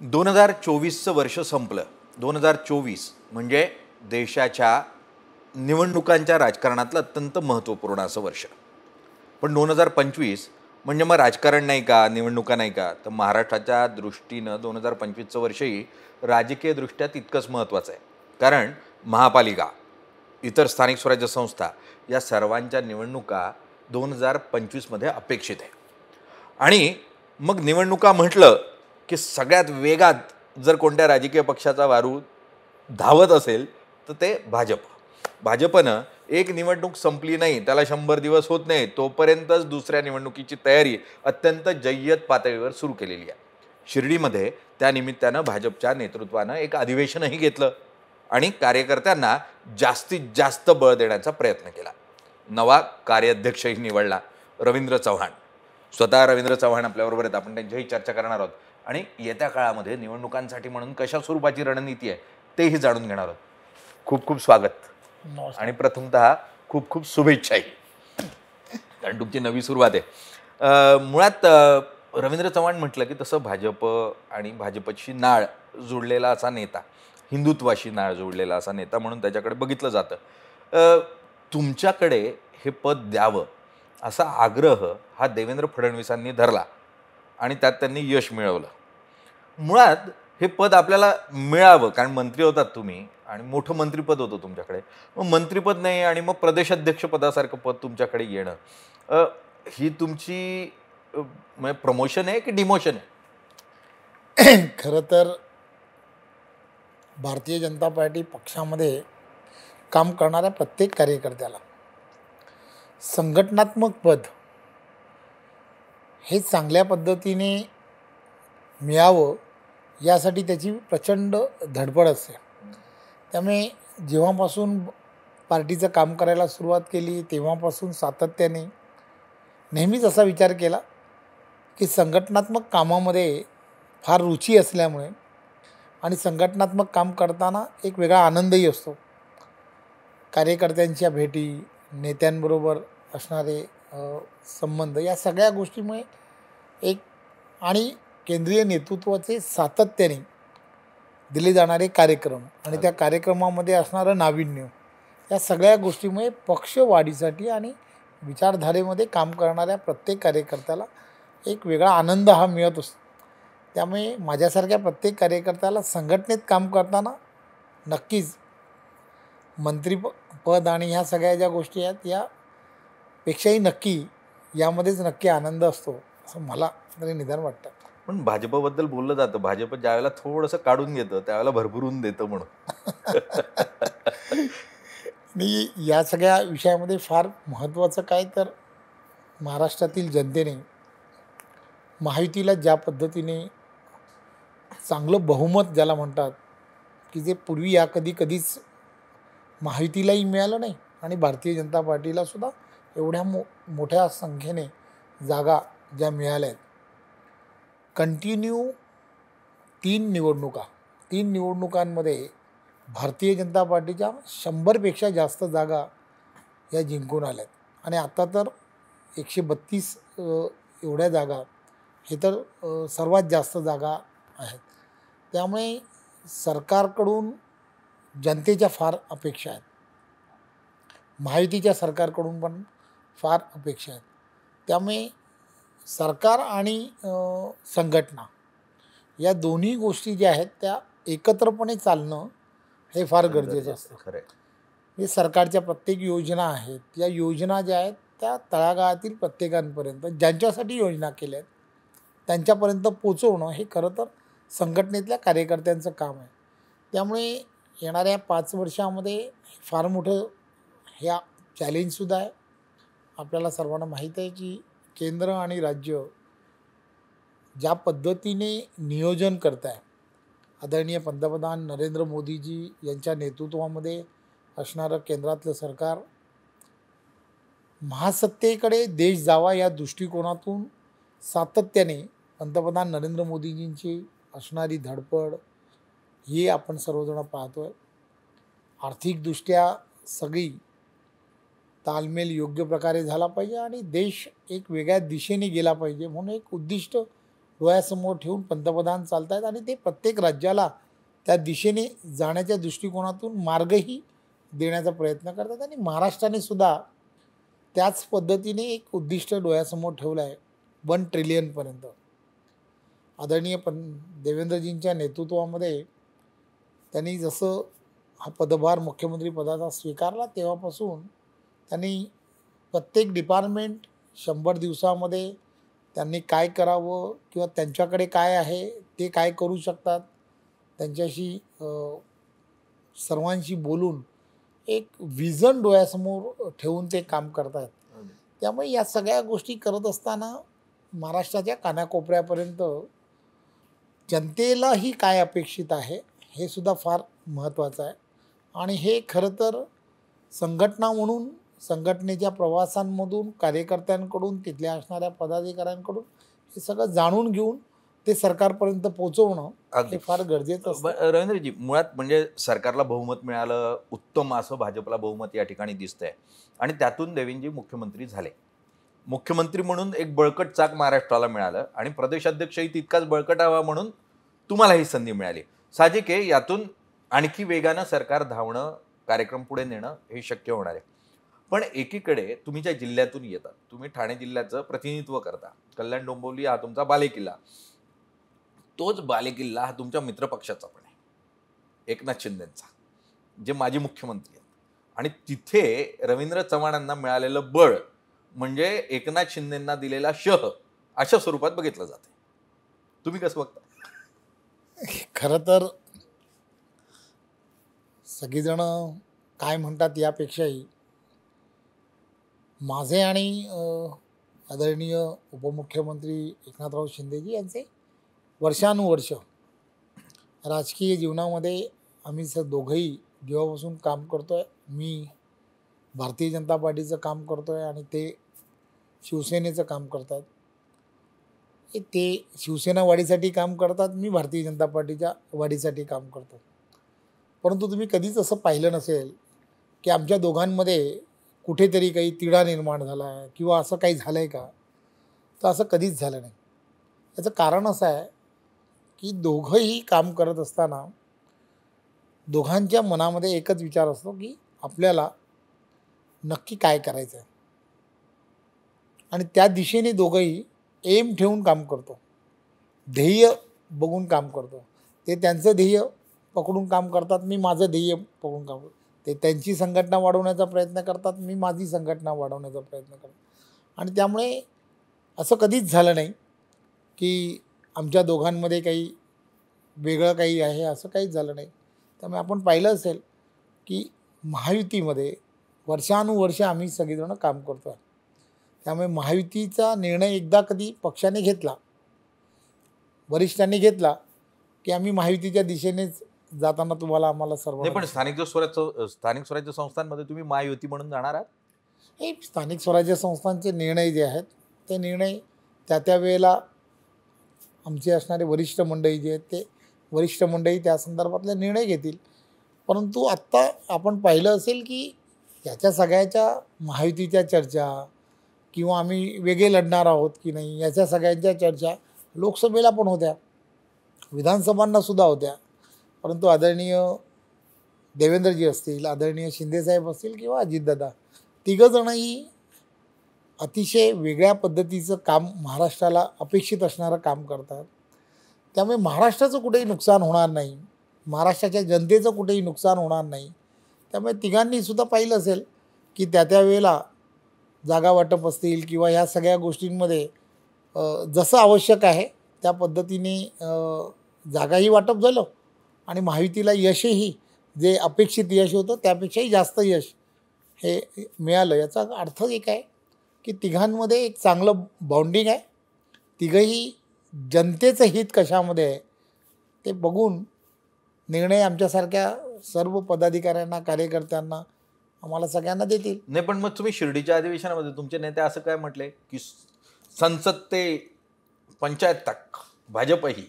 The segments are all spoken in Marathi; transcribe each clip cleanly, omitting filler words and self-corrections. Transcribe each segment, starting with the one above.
2024चं वर्ष संपलं. 2024 म्हणजे देशाच्या निवडणुकांच्या राजकारणातलं अत्यंत महत्त्वपूर्ण असं वर्ष. पण 2025 म्हणजे मग राजकारण नाही का, निवडणुका नाही का? तर महाराष्ट्राच्या दृष्टीनं 2025चं वर्षही राजकीयदृष्ट्या तितकंच महत्त्वाचं आहे. कारण महापालिका, इतर स्थानिक स्वराज्य संस्था या सर्वांच्या निवडणुका 2025मध्ये अपेक्षित आहे. आणि मग निवडणुका म्हटलं की सगळ्यात वेगात जर कोणत्या राजकीय पक्षाचा वारू धावत असेल तर ते भाजपनं एक निवडणूक संपली नाही, त्याला 100 दिवस होत नाही तोपर्यंतच दुसऱ्या निवडणुकीची तयारी अत्यंत जय्यत पातळीवर सुरू केलेली आहे. शिर्डीमध्ये त्या निमित्तानं भाजपच्या नेतृत्वानं एक अधिवेशनही घेतलं आणि कार्यकर्त्यांना जास्तीत जास्त बळ देण्याचा प्रयत्न केला. नवा कार्याध्यक्षही निवडला, रवींद्र चव्हाण. स्वतः रवींद्र चव्हाण आपल्याबरोबर आहेत, आपण त्यांच्याही चर्चा करणार आहोत आणि येत्या काळामध्ये निवडणुकांसाठी म्हणून कशा स्वरूपाची रणनीती आहे तेही जाणून घेणार आहोत. खूप खूप स्वागत आणि प्रथमतः खूप खूप शुभेच्छाही, कारण तुमची नवी सुरुवात आहे. मुळात रवींद्र चव्हाण म्हटलं की तसं भाजप आणि भाजपची नाळ जोडलेला असा नेता, हिंदुत्वाशी नाळ जोडलेला असा नेता म्हणून त्याच्याकडे बघितलं जातं. तुमच्याकडे हे पद द्यावं असा आग्रह हा देवेंद्र फडणवीसांनी धरला आणि त्यात त्यांनी यश मिळवलं. मुळात हे पद आपल्याला मिळावं, कारण मंत्री होतात तुम्ही आणि मोठं मंत्रिपद होतं तुमच्याकडे. मग मंत्रिपद नाही आणि मग प्रदेशाध्यक्षपदासारखं पद तुमच्याकडे येणं, ही तुमची म्हणजे प्रमोशन आहे की डिमोशन आहे? खरं तर भारतीय जनता पार्टी पक्षामध्ये काम करणाऱ्या प्रत्येक कार्यकर्त्याला संघटनात्मक पद हे चांगल्या पद्धतीने मिळावं यासाठी त्याची प्रचंड धडपड असते. त्यामुळे जेव्हापासून पार्टीचं काम करायला सुरुवात केली तेव्हापासून सातत्याने नेहमीच असा विचार केला की संघटनात्मक कामामध्ये फार रुची असल्यामुळे आणि संघटनात्मक काम करताना एक वेगळा आनंदही असतो. कार्यकर्त्यांच्या भेटी, नेत्यांबरोबर असणारे संबंध, या सगळ्या गोष्टीमुळे एक आणि केंद्रीय नेतृत्वाचे सातत्याने दिले जाणारे कार्यक्रम आणि त्या कार्यक्रमामध्ये असणारं नाविन्य, या सगळ्या गोष्टीमुळे पक्ष वाढीसाठी आणि विचारधारेमध्ये काम करणाऱ्या प्रत्येक कार्यकर्त्याला एक वेगळा आनंद हा मिळत असतो. त्यामुळे माझ्यासारख्या प्रत्येक कार्यकर्त्याला संघटनेत काम करताना नक्कीच मंत्रिपद आणि ह्या सगळ्या ज्या गोष्टी आहेत यापेक्षाही नक्की यामध्येच नक्की आनंद असतो असं मला तरी निदान वाटतं. पण भाजपबद्दल बोललं जातं, भाजप ज्यावेळेला थोडंसं काढून घेतं त्यावेळेला भरभरून देतं म्हणून. मी या सगळ्या विषयामध्ये फार महत्त्वाचं काय तर महाराष्ट्रातील जनतेने महायुतीला ज्या पद्धतीने चांगलं बहुमत ज्याला म्हणतात की जे पूर्वी या कधीच महायुतीलाही मिळालं नाही आणि भारतीय जनता पार्टीला सुद्धा एवढ्या मोठ्या संख्येने जागा ज्या मिळाल्या आहेत. कंटिन्यू 3 निवडणुकांमध्ये भारतीय जनता पार्टीच्या 100पेक्षा जास्त जागा या जिंकून आल्या आहेत आणि आता तर 132 एवढ्या जागा, हे तर सर्वात जास्त जागा आहेत. त्यामुळे सरकारकडून जनतेच्या फार अपेक्षा आहेत, महायुतीच्या सरकारकडून पण फार अपेक्षा आहेत. त्यामुळे सरकार आणि संघटना या दोन्ही गोष्टी ज्या आहेत त्या एकत्रपणे चालणं हे फार गरजेचं असतं. खरं. हे सरकारच्या प्रत्येक योजना आहेत, या योजना ज्या आहेत त्या तळागाळातील प्रत्येकांपर्यंत ज्यांच्यासाठी योजना केल्या आहेत त्यांच्यापर्यंत पोचवणं हे खरं तर संघटनेतल्या कार्यकर्त्यांचं काम आहे. त्यामुळे येणाऱ्या 5 वर्षामध्ये फार मोठं ह्या चॅलेंजसुद्धा आहे. आपल्याला सर्वांना माहीत आहे की केंद्र आणि राज्य ज्या पद्धतीने नियोजन करत आहे, आदरणीय पंतप्रधान नरेंद्र मोदीजी यांच्या नेतृत्वामध्ये असणारं केंद्रातलं सरकार महासत्तेकडे देश जावा या दृष्टिकोनातून सातत्याने पंतप्रधान नरेंद्र मोदीजींची असणारी धडपड ही आपण सर्वजण पाहतो आहे. आर्थिकदृष्ट्या सगळी तालमेल योग्य प्रकारे झाला पाहिजे आणि देश एक वेगळ्या दिशेने गेला पाहिजे म्हणून एक उद्दिष्ट डोळ्यासमोर ठेवून पंतप्रधान चालत आहेत आणि ते प्रत्येक राज्याला त्या दिशेने जाण्याच्या दृष्टिकोनातून मार्गही देण्याचा प्रयत्न करतात. आणि महाराष्ट्राने सुद्धा त्याच पद्धतीने एक उद्दिष्ट डोळ्यासमोर ठेवलं आहे 1 ट्रिलियनपर्यंत. आदरणीय देवेंद्रजींच्या नेतृत्वामध्ये त्यांनी जसं हा पदभार मुख्यमंत्री पदाचा स्वीकारला तेव्हापासून त्यांनी प्रत्येक डिपार्टमेंट 100 दिवसामध्ये त्यांनी काय करावं किंवा त्यांच्याकडे काय आहे ते काय करू शकतात त्यांच्याशी सर्वांशी बोलून एक विजन डोळ्यासमोर ठेवून ते काम करत आहेत. त्यामुळे या सगळ्या गोष्टी करत असताना महाराष्ट्राच्या कानाकोपऱ्यापर्यंत जनतेलाही काय अपेक्षित आहे हे सुद्धा फार महत्त्वाचं आहे. आणि हे खरं तर संघटना म्हणून संघटनेच्या प्रवासांमधून कार्यकर्त्यांकडून तिथल्या असणाऱ्या पदाधिकाऱ्यांकडून हे सगळं जाणून घेऊन ते सरकारपर्यंत पोहोचवणं हे फार गरजेचं असतं. रवींद्रजी, मुळात म्हणजे सरकारला बहुमत मिळालं, उत्तम असं भाजपला बहुमत या ठिकाणी दिसतंय आणि त्यातून देवेंद्रजी मुख्यमंत्री झाले. मुख्यमंत्री म्हणून एक बळकट चाक महाराष्ट्राला मिळालं आणि प्रदेशाध्यक्षही तितकाच बळकट हवा म्हणून तुम्हाला ही संधी मिळाली. साहजिक आहे, यातून आणखी वेगानं सरकार धावणं, कार्यक्रम पुढे नेणं हे शक्य होणार आहे. पण एकीकडे तुम्ही ज्या जिल्ह्यातून येतात, तुम्ही ठाणे जिल्ह्याचं प्रतिनिधित्व करता. कल्याण डोंबिवली हा तुमचा बालेकिल्ला. तोच बालेकिल्ला हा तुमच्या मित्रपक्षाचा पण आहे, एकनाथ शिंदेंचा, जे माजी मुख्यमंत्री आहेत. आणि तिथे रवींद्र चव्हाणांना मिळालेलं बळ म्हणजे एकनाथ शिंदेंना दिलेला शह अशा स्वरूपात बघितलं जाते. तुम्ही कसं बघता? खरं तर सगळीजण काय म्हणतात यापेक्षाही माझे आणि आदरणीय उपमुख्यमंत्री एकनाथराव शिंदेजी यांचे वर्षानुवर्ष राजकीय जीवनामध्ये आम्ही दोघंही जेव्हापासून काम करतो आहे, मी भारतीय जनता पार्टीचं काम करतो आहे आणि ते शिवसेनेचं काम करतात. ते शिवसेना वाढीसाठी काम करतात, मी भारतीय जनता पार्टीच्या वाढीसाठी काम करतो. परंतु तुम्ही कधीच असं पाहिलं नसेल की आमच्या दोघांमध्ये कुठेतरी काही तिढा निर्माण झाला आहे किंवा असं काही झालं आहे का, तर असं कधीच झालं नाही. याचं कारण असं आहे की दोघंही काम करत असताना दोघांच्या मनामध्ये एकच विचार असतो की आपल्याला नक्की काय करायचं आहे आणि त्या दिशेने दोघंही एम ठेवून काम करतो, ध्येय बघून काम करतो. ते त्यांचं ध्येय पकडून काम करतात, मी माझं ध्येय पकडून काम करतो. ते त्यांची संघटना वाढवण्याचा प्रयत्न करतात, मी माझी संघटना वाढवण्याचा प्रयत्न करतो. आणि त्यामुळे असं कधीच झालं नाही की आमच्या दोघांमध्ये काही वेगळं काही आहे, असं काहीच झालं नाही. त्यामुळे आपण पाहिलं असेल की महायुतीमध्ये वर्षानुवर्ष आम्ही सगळेजण काम करतो आहे. त्यामुळे महायुतीचा निर्णय एकदा कधी पक्षाने घेतला, वरिष्ठांनी घेतला की आम्ही महायुतीच्या दिशेनेच जाताना तुम्हाला आम्हाला सर्व. पण स्थानिक स्वराज्य संस्थांमध्ये तुम्ही महायुती म्हणून जाणार आहात? हे स्थानिक स्वराज्य संस्थांचे निर्णय जे आहेत ते निर्णय त्या वेळेला आमचे असणारे वरिष्ठ मंडळी जे आहेत ते वरिष्ठ मंडळी त्या संदर्भातले निर्णय घेतील. परंतु आत्ता आपण पाहिलं असेल की याच्या सगळ्याच्या महायुतीच्या चर्चा किंवा आम्ही वेगळे लढणार आहोत की नाही याच्या सगळ्यांच्या चर्चा लोकसभेला पण होत्या, विधानसभांनासुद्धा होत्या. परंतु आदरणीय देवेंद्रजी असतील, आदरणीय शिंदेसाहेब असतील किंवा अजितदादा, तिघंजणंही अतिशय वेगळ्या पद्धतीचं काम महाराष्ट्राला अपेक्षित असणारं काम करतात. त्यामुळे महाराष्ट्राचं कुठेही नुकसान होणार नाही, महाराष्ट्राच्या जनतेचं कुठेही नुकसान होणार नाही. त्यामुळे तिघांनीसुद्धा पाहिलं असेल की त्या वेळेला जागा वाटप असतील किंवा ह्या सगळ्या गोष्टींमध्ये जसं आवश्यक आहे त्या पद्धतीने जागाही वाटप झालं आणि महायुतीला यशही जे अपेक्षित यश होतं त्यापेक्षाही जास्त यश हे मिळालं. याचा अर्थ एक आहे की तिघांमध्ये एक चांगलं बॉन्डिंग आहे. तिघंही जनतेचं हित कशामध्ये आहे ते बघून निर्णय आमच्यासारख्या सर्व पदाधिकाऱ्यांना, कार्यकर्त्यांना, आम्हाला सगळ्यांना देतील. नाही, पण मग तुम्ही शिर्डीच्या अधिवेशनामध्ये तुमचे नेते असं काय म्हटले की संसद ते पंचायत तक भाजपही,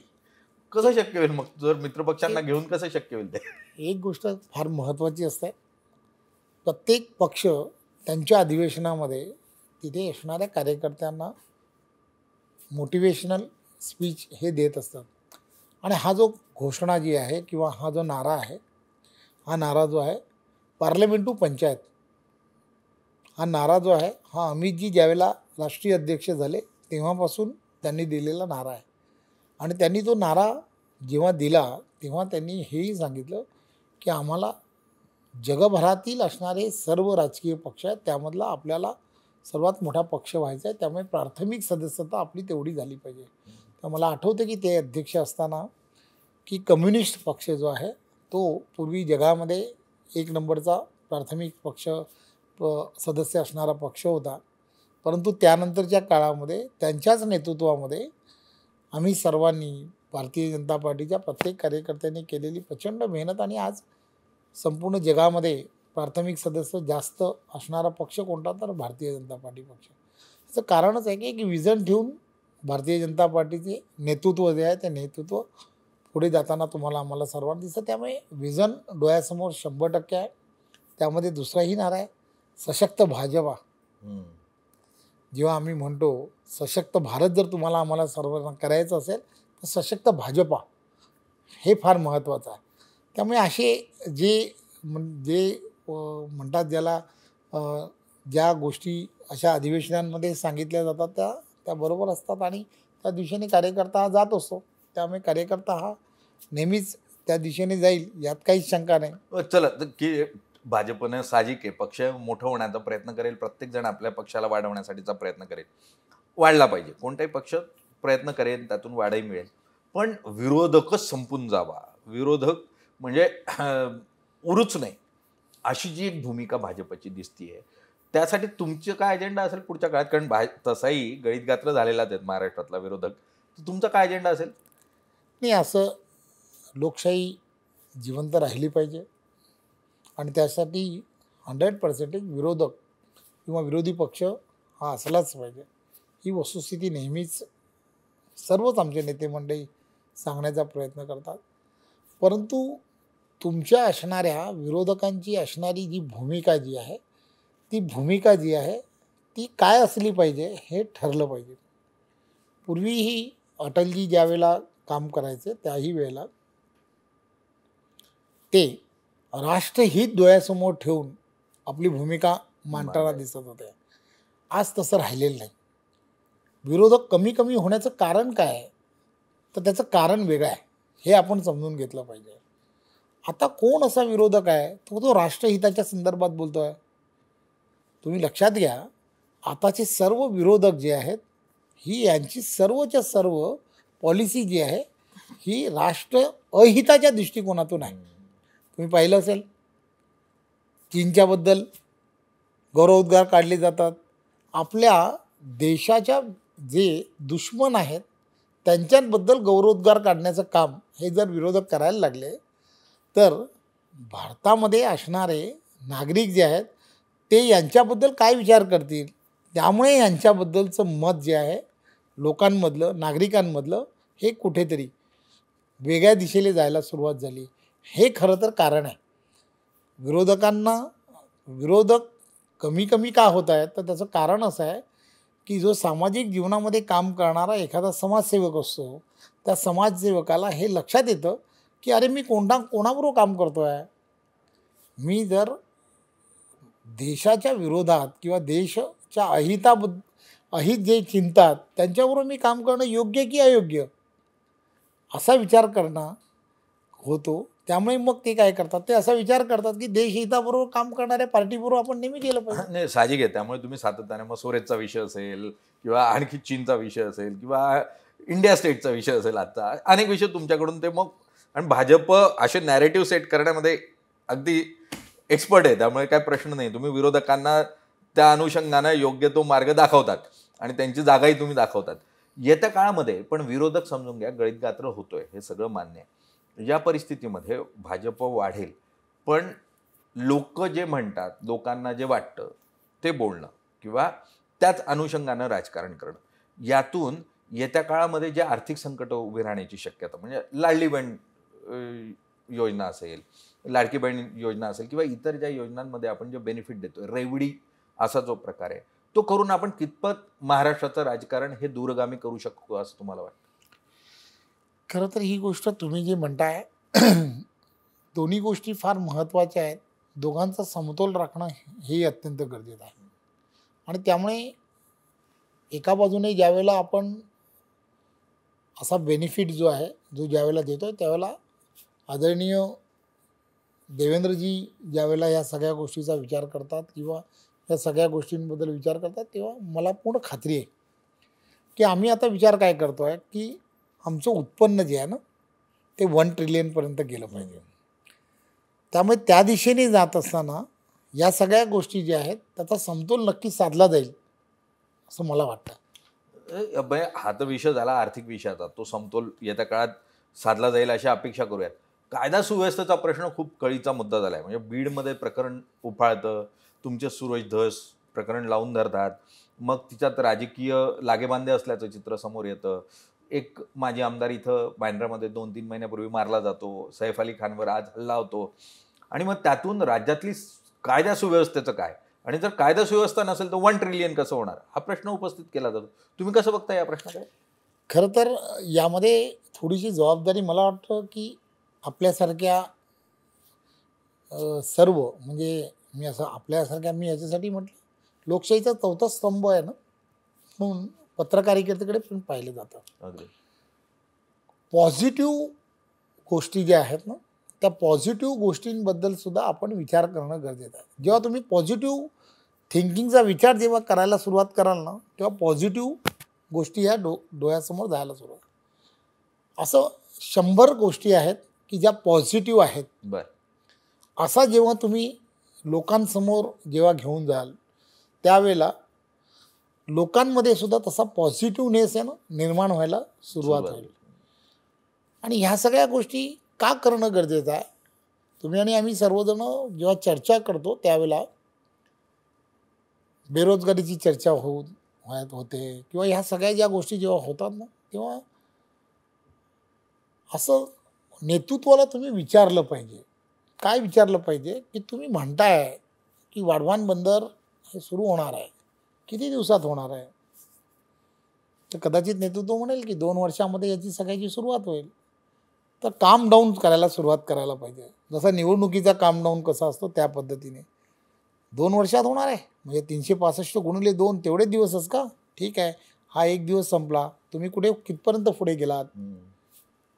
कसं शक्य होईल? मग जर मित्रपक्षांना घेऊन कसं शक्य होईल ते? एक गोष्ट फार महत्त्वाची असते, प्रत्येक पक्ष त्यांच्या अधिवेशनामध्ये तिथे असणाऱ्या कार्यकर्त्यांना मोटिवेशनल स्पीच हे देत असतात. आणि हा जो घोषणा जी आहे किंवा हा जो नारा आहे, हा नारा जो आहे पार्लमेंट टू पंचायत, हा नारा जो आहे हा अमितजी ज्यावेळेला राष्ट्रीय अध्यक्ष झाले तेव्हापासून त्यांनी दिलेला नारा आहे. आणि त्यांनी तो नारा जेव्हा दिला तेव्हा त्यांनी हेही सांगितलं की आम्हाला जगभरातील असणारे सर्व राजकीय पक्ष आहेत त्यामधला आपल्याला सर्वात मोठा पक्ष व्हायचा आहे, त्यामुळे प्राथमिक सदस्यता आपली तेवढी झाली पाहिजे. तर मला आठवतं की ते अध्यक्ष असताना की कम्युनिस्ट पक्ष जो आहे तो पूर्वी जगामध्ये एक नंबरचा प्राथमिक पक्ष सदस्य असणारा पक्ष होता. परंतु त्यानंतरच्या काळामध्ये त्यांच्याच नेतृत्वामध्ये आम्ही सर्वांनी भारतीय जनता पार्टीच्या प्रत्येक कार्यकर्त्यांनी केलेली प्रचंड मेहनत आणि आज संपूर्ण जगामध्ये प्राथमिक सदस्य जास्त असणारा पक्ष कोणता तर भारतीय जनता पार्टी पक्ष. याचं कारणच आहे की एक विजन ठेवून भारतीय जनता पार्टीचे नेतृत्व जे आहे ते नेतृत्व पुढे जाताना तुम्हाला आम्हाला सर्वांना दिसतं. त्यामुळे विजन डोळ्यासमोर 100% आहे. त्यामध्ये दुसराही नारा आहे सशक्त भाजपा. जेव्हा आम्ही म्हणतो सशक्त भारत जर तुम्हाला आम्हाला सर्वांना करायचं असेल तर सशक्त भाजपा हे फार महत्त्वाचं आहे. त्यामुळे असे जे म्हणतात ज्याला ज्या गोष्टी अशा अधिवेशनांमध्ये सांगितल्या जातात त्या बरोबर असतात आणि त्या दिशेने कार्यकर्ता हा जात असतो. त्यामुळे कार्यकर्ता हा नेहमीच त्या दिशेने जाईल यात काहीच शंका नाही. चला की भाजपनं साहजिक आहे पक्ष मोठं होण्याचा प्रयत्न करेल, प्रत्येकजण आपल्या पक्षाला वाढवण्यासाठीचा प्रयत्न करेल, वाढला पाहिजे, कोणताही पक्ष प्रयत्न करेल त्यातून वाढही मिळेल. पण विरोधकच संपून जावा, विरोधक म्हणजे उरूच नाही, अशी जी एक भूमिका भाजपची दिसतीये. त्यासाठी तुमचं काय अजेंडा असेल पुढच्या काळात? कारण तसाही गळीत गात्र झालेलाच आहेत महाराष्ट्रातला विरोधक, तर तुमचा काय अजेंडा असेल? नाही, असं लोकशाही जिवंत राहिली पाहिजे आणि त्यासाठी 100% विरोधक किंवा विरोधी पक्ष हा असलाच पाहिजे. ही वस्तुस्थिती नेहमीच सर्वच आमचे नेते मंडळी सांगण्याचा प्रयत्न करतात. परंतु तुमच्या असणाऱ्या विरोधकांची असणारी जी भूमिका जी आहे ती भूमिका जी आहे ती काय असली पाहिजे हे ठरलं पाहिजे. पूर्वीही अटलजी ज्यावेळेला काम करायचे त्याही वेळेला ते राष्ट्रहित डोळ्यासमोर ठेवून आपली भूमिका मांडताना दिसत होते. आज तसं राहिलेलं नाही. विरोधक कमी कमी होण्याचं कारण काय आहे तर त्याचं कारण वेगळं आहे, हे आपण समजून घेतलं पाहिजे. आता कोण असा विरोधक आहे तो राष्ट्रहिताच्या संदर्भात बोलतो आहे. तुम्ही लक्षात घ्या आताचे सर्व विरोधक जे आहेत ही यांची सर्वच्या सर्व पॉलिसी जी आहे ही राष्ट्र अहिताच्या दृष्टिकोनातून आहे. तुम्ही पाहिलं असेल चीनच्याबद्दल गौरवोद्गार काढले जातात. आपल्या देशाच्या जे दुश्मन आहेत त्यांच्याबद्दल गौरवोद्गार काढण्याचं काम हे जर विरोधक करायला लागले तर भारतामध्ये असणारे नागरिक जे आहेत ते यांच्याबद्दल काय विचार करतील. त्यामुळे यांच्याबद्दलचं मत जे आहे लोकांमधलं नागरिकांमधलं हे कुठेतरी वेगळ्या दिशेने जायला सुरुवात झाली. हे खरं तर कारण आहे. विरोधक कमी कमी का होत आहेत तर त्याचं कारण असं आहे की जो सामाजिक जीवनामध्ये काम करणारा एखादा समाजसेवक असतो त्या समाजसेवकाला हे लक्षात येतं की अरे मी कोणाबरोबर काम करतो आहे. मी जर देशाच्या विरोधात किंवा देशाच्या अहित जे चिंतात त्यांच्याबरोबर मी काम करणं योग्य की अयोग्य असा विचार करणं होतो. त्यामुळे मग ते काय करतात ते असा विचार करतात की देशहिताबरोबर काम करणाऱ्या पार्टीबरोबर आपण नेहमी केलं पाहिजे. नाही साहजिक आहे. त्यामुळे तुम्ही सातत्याने मग सोरेजचा विषय असेल किंवा आणखी चीनचा विषय असेल किंवा इंडिया स्टेटचा विषय असेल, आता अनेक विषय तुमच्याकडून ते मग, आणि भाजप असे नॅरेटिव्ह सेट करण्यामध्ये अगदी एक्सपर्ट आहे. त्यामुळे काय प्रश्न नाही, तुम्ही विरोधकांना त्या अनुषंगानं योग्य तो मार्ग दाखवतात आणि त्यांची जागाही तुम्ही दाखवतात. येत्या काळामध्ये पण विरोधक समजून घ्या गळीत गात्र होतोय, हे सगळं मान्य आहे. या परिस्थितीमध्ये भाजप वाढेल, पण लोक जे म्हणतात, लोकांना जे वाटतं ते बोलणं किंवा त्याच अनुषंगानं राजकारण करणं, यातून येत्या काळामध्ये जे आर्थिक संकट उभी राहण्याची शक्यता, म्हणजे लाडली बहीण योजना असेल, लाडकी बहीण योजना असेल किंवा इतर ज्या योजनांमध्ये आपण जे बेनिफिट देतोय, रेवडी असा जो प्रकार आहे तो करून आपण कितपत महाराष्ट्राचं राजकारण हे दूरगामी करू शकतो असं तुम्हाला वाटतं? खरं तर ही गोष्ट तुम्ही जी म्हणताय दोन्ही गोष्टी फार महत्त्वाच्या आहेत. दोघांचा समतोल राखणं हे अत्यंत गरजेचं आहे. आणि त्यामुळे एका बाजूने ज्यावेळेला आपण असा बेनिफिट जो आहे, जो ज्यावेळेला देतो त्यावेळेला आदरणीय देवेंद्रजी ज्यावेळेला या सगळ्या गोष्टीचा विचार करतात किंवा या सगळ्या गोष्टींबद्दल विचार करतात, तेव्हा मला पूर्ण खात्री आहे की आम्ही आता विचार काय करतो आहे की आमचं उत्पन्न जे आहे ना ते 1 ट्रिलियनपर्यंत गेलं पाहिजे. त्यामुळे त्या दिशेने जात असताना या सगळ्या गोष्टी ज्या आहेत त्याचा समतोल नक्की साधला जाईल असं मला वाटतं. हा तर विषय झाला आर्थिक विषयाचा, तो समतोल येत्या काळात साधला जाईल अशी अपेक्षा करूयात. कायदा सुव्यवस्थेचा प्रश्न खूप कळीचा मुद्दा झाला आहे. म्हणजे बीडमध्ये प्रकरण उफाळतं, तुमचे सूरज धस प्रकरण लावून धरतात, मग तिच्यात राजकीय लागेबांधे असल्याचं चित्र समोर येतं. एक माजी आमदार इथं बँड्रामध्ये 2-3 महिन्यापूर्वी मारला जातो, सैफ अली खानवर आज हल्ला होतो, आणि मग त्यातून राज्यातली कायदा सुव्यवस्थेचं काय, आणि जर कायदा सुव्यवस्था नसेल तर 1 ट्रिलियन कसं होणार, हा प्रश्न उपस्थित केला जातो. तुम्ही कसं बघता या प्रश्नाकडे? खरं तर यामध्ये थोडीशी जबाबदारी मला वाटतं की आपल्यासारख्या सर्व म्हणजे मी असं आपल्यासारख्या मी याच्यासाठी म्हटलं लोकशाहीचा चौथा स्तंभ आहे ना, म्हणून पत्रकारितेकडे पण पाहिलं जातं. अगदी पॉझिटिव्ह गोष्टी ज्या आहेत ना त्या पॉझिटिव्ह गोष्टींबद्दल सुद्धा आपण विचार करणं गरजेचं आहे. जेव्हा तुम्ही पॉझिटिव्ह थिंकिंगचा विचार जेव्हा करायला सुरुवात कराल ना तेव्हा पॉझिटिव्ह गोष्टी ह्या डोळ्यासमोर जायला सुरुवात. असं 100 गोष्टी आहेत की ज्या पॉझिटिव्ह आहेत. बरं. असा जेव्हा तुम्ही लोकांसमोर जेव्हा घेऊन जाल त्यावेळेला लोकांमध्ये सुद्धा तसा पॉझिटिव्हनेस आहे ना निर्माण व्हायला सुरुवात होईल. आणि ह्या सगळ्या गोष्टी का करणं गरजेचं आहे, तुम्ही आणि आम्ही सर्वजण जेव्हा चर्चा करतो त्यावेळेला बेरोजगारीची चर्चा होते किंवा ह्या सगळ्या ज्या गोष्टी जेव्हा होतात ना तेव्हा असं नेतृत्वाला तुम्ही विचारलं पाहिजे. काय विचारलं पाहिजे की तुम्ही म्हणताय की वाढवान बंदर हे सुरू होणार आहे, किती दिवसात होणार आहे? तर कदाचित नेतृत्व म्हणेल की 2 वर्षामध्ये याची सगळ्याची सुरुवात होईल. तर काम डाऊन करायला सुरुवात करायला पाहिजे. जसा निवडणुकीचा काम डाऊन कसा असतो त्या पद्धतीने 2 वर्षात होणार आहे म्हणजे 365 गुणिले 2 तेवढे दिवसच का? ठीक आहे, हा एक दिवस संपला, तुम्ही कुठे कितपर्यंत पुढे गेलात,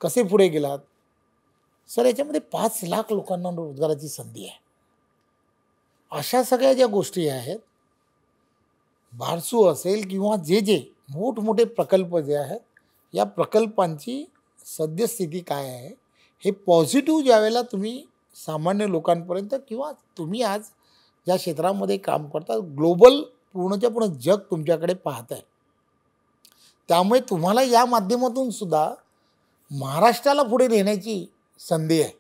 कसे पुढे गेलात? सर याच्यामध्ये 5 लाख लोकांना रोजगाराची संधी आहे. अशा सगळ्या ज्या गोष्टी आहेत, बारसू असेल किंवा जे मोठमोठे प्रकल्प जे आहेत या प्रकल्पांची सद्यस्थिती काय आहे हे पॉझिटिव्ह ज्यावेळेला तुम्ही सामान्य लोकांपर्यंत किंवा तुम्ही आज ज्या क्षेत्रामध्ये काम करता ग्लोबल पूर्णच्या पूर्ण जग तुमच्याकडे पाहत आहे. त्यामुळे तुम्हाला या माध्यमातून सुद्धा महाराष्ट्राला पुढे नेण्याची संधी आहे.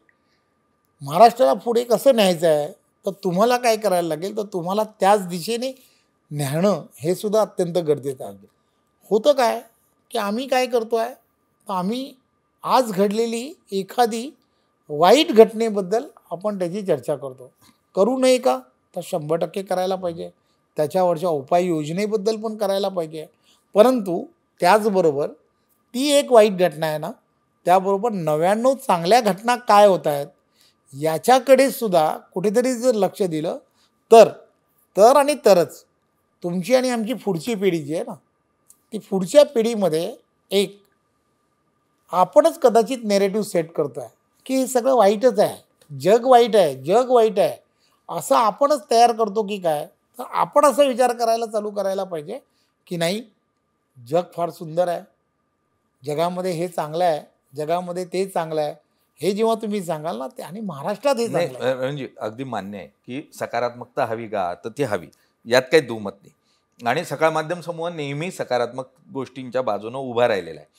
महाराष्ट्राला पुढे कसं न्यायचं आहे तर तुम्हाला काय करायला लागेल तर तुम्हाला त्याच दिशेने न्याणं हे सुद्धा अत्यंत गरजेचं आहे. होतं काय की आम्ही काय करतो आहे तर आम्ही आज घडलेली एखादी वाईट घटनेबद्दल आपण त्याची चर्चा करतो. करू नये का? तर 100% करायला पाहिजे. त्याच्यावरच्या उपाययोजनेबद्दल पण करायला पाहिजे. परंतु त्याचबरोबर ती एक वाईट घटना आहे ना त्याबरोबर 99 चांगल्या घटना काय होत आहेत याच्याकडे सुद्धा कुठेतरी जर लक्ष दिलं तर आणि तरच तुमची आणि आमची पुढची पिढी जी आहे ना ती पुढच्या पिढीमध्ये एक आपणच कदाचित नेरेटिव्ह सेट करतो आहे की हे सगळं वाईटच आहे, जग वाईट आहे, जग वाईट आहे असं आपणच तयार करतो की काय. तर आपण असा विचार करायला चालू करायला पाहिजे की नाही, जग फार सुंदर आहे, जगामध्ये हे चांगलं आहे, जगामध्ये ते चांगलं आहे, हे जेव्हा तुम्ही सांगाल ना ते आणि महाराष्ट्रात हे चांगलं आहे. म्हणजे अगदी मान्य आहे की सकारात्मकता हवी का, तर ती हवी, यात काही दुमत नाही. आणि सकाळ माध्यम समूह नेहमी सकारात्मक गोष्टींच्या बाजूनं उभा राहिलेला आहे.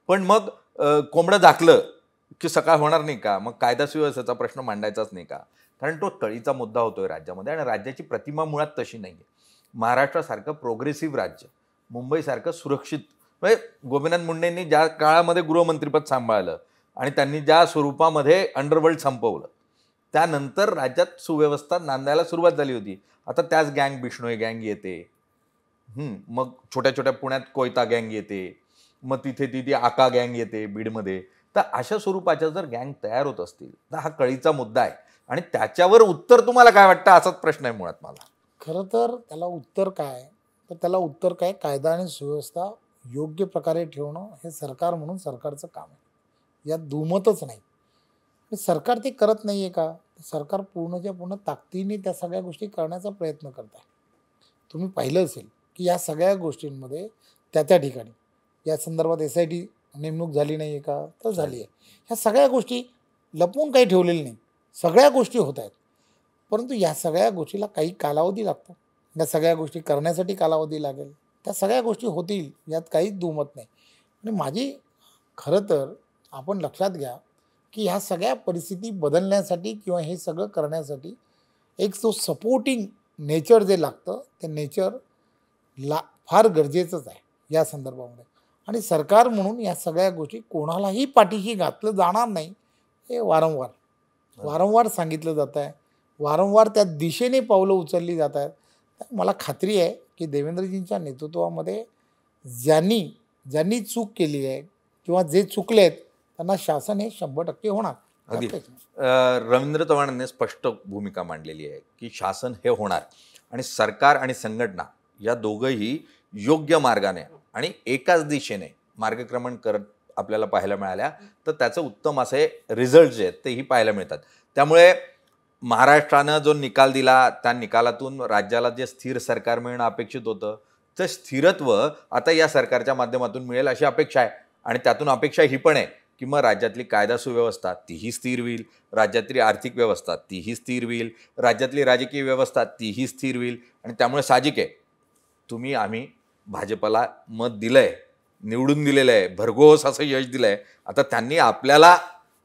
पण मग कोंबडं झाकलं की सकाळ होणार नाही का? मग कायदा सुव्यवस्थेचा प्रश्न मांडायचाच नाही का? कारण तो कळीचा मुद्दा होतोय राज्यामध्ये आणि राज्याची प्रतिमा मुळात तशी नाही आहे. महाराष्ट्रासारखं प्रोग्रेसिव्ह राज्य, मुंबईसारखं सुरक्षित, म्हणजे गोपीनाथ मुंडेंनी ज्या काळामध्ये गृहमंत्रीपद सांभाळलं आणि त्यांनी ज्या स्वरूपामध्ये अंडरवर्ल्ड संपवलं त्यानंतर राज्यात सुव्यवस्था नांदायला सुरुवात झाली होती. आता त्याच गँग, बिष्णोई गँग येते, मग छोट्या छोट्या पुण्यात कोयता गँग येते, मग तिथे ती आका गँग येते बीडमध्ये, तर अशा स्वरूपाच्या जर गँग तयार होत असतील तर हा कळीचा मुद्दा आहे आणि त्याच्यावर उत्तर तुम्हाला काय वाटतं असाच प्रश्न आहे मुळात मला. खरं तर त्याला उत्तर काय, तर त्याला उत्तर काय, कायदा आणि सुव्यवस्था योग्य प्रकारे ठेवणं हे सरकार म्हणून सरकारचं काम आहे, यात दुमतच नाही. आणि सरकार ते करत नाही आहे का? सरकार पूर्णच्या पूर्ण ताकदीने त्या सगळ्या गोष्टी करण्याचा प्रयत्न करत आहे. तुम्ही पाहिलं असेल की या सगळ्या गोष्टींमध्ये त्या ठिकाणी या संदर्भात SIT नेमणूक झाली नाही आहे का, तर झाली आहे. ह्या सगळ्या गोष्टी लपवून काही ठेवलेल्या नाही, सगळ्या गोष्टी होत आहेत. परंतु या सगळ्या गोष्टीला काही कालावधी लागतो, या सगळ्या गोष्टी करण्यासाठी कालावधी लागेल, त्या सगळ्या गोष्टी होतील, यात काहीच दुमत नाही. आणि माझी खरं तर आपण लक्षात घ्या की ह्या सगळ्या परिस्थिती बदलण्यासाठी किंवा हे सगळं करण्यासाठी एक जो सपोर्टिंग नेचर जे लागतं ते नेचर फार गरजेचंच आहे या संदर्भामध्ये. आणि सरकार म्हणून या सगळ्या गोष्टी कोणालाही पाठीशी घातलं जाणार नाही हे वारंवार सांगितलं जात आहे, वारंवार त्या दिशेने पावलं उचलली जात आहेत. तर मला खात्री आहे की देवेंद्रजींच्या नेतृत्वामध्ये ज्यांनी चूक केली आहे किंवा जे चुकले आहेत त्यांना शासन हे 100% होणार. अगदी रवींद्र चव्हाणांनी स्पष्ट भूमिका मांडलेली आहे की शासन हे होणार आणि सरकार आणि संघटना या दोघंही योग्य मार्गाने आणि एकाच दिशेने मार्गक्रमण करत आपल्याला पाहायला मिळाल्या तर त्याचं उत्तम असे रिझल्ट जे आहेत तेही पाहायला मिळतात. त्यामुळे महाराष्ट्रानं जो निकाल दिला त्या निकालातून राज्याला जे स्थिर सरकार मिळणं अपेक्षित होतं ते स्थिरत्व आता या सरकारच्या माध्यमातून मिळेल अशी अपेक्षा आहे. आणि त्यातून अपेक्षा ही पण आहे की मग राज्यातली कायदा सुव्यवस्था तीही स्थिर होईल, राज्यातली आर्थिक व्यवस्था तीही स्थिर होईल, राज्यातली राजकीय व्यवस्था तीही स्थिर होईल. आणि त्यामुळे साहजिक आहे तुम्ही आम्ही भाजपला मत दिलंय, निवडून दिलेलं आहे, भरघोस असं यश दिलंय. आता त्यांनी आपल्याला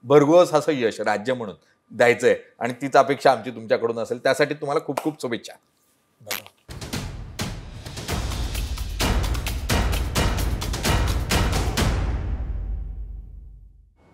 भरघोस असं यश राज्य म्हणून द्यायचं आहे आणि तीच अपेक्षा आमची तुमच्याकडून असेल. त्यासाठी तुम्हाला खूप खूप शुभेच्छा.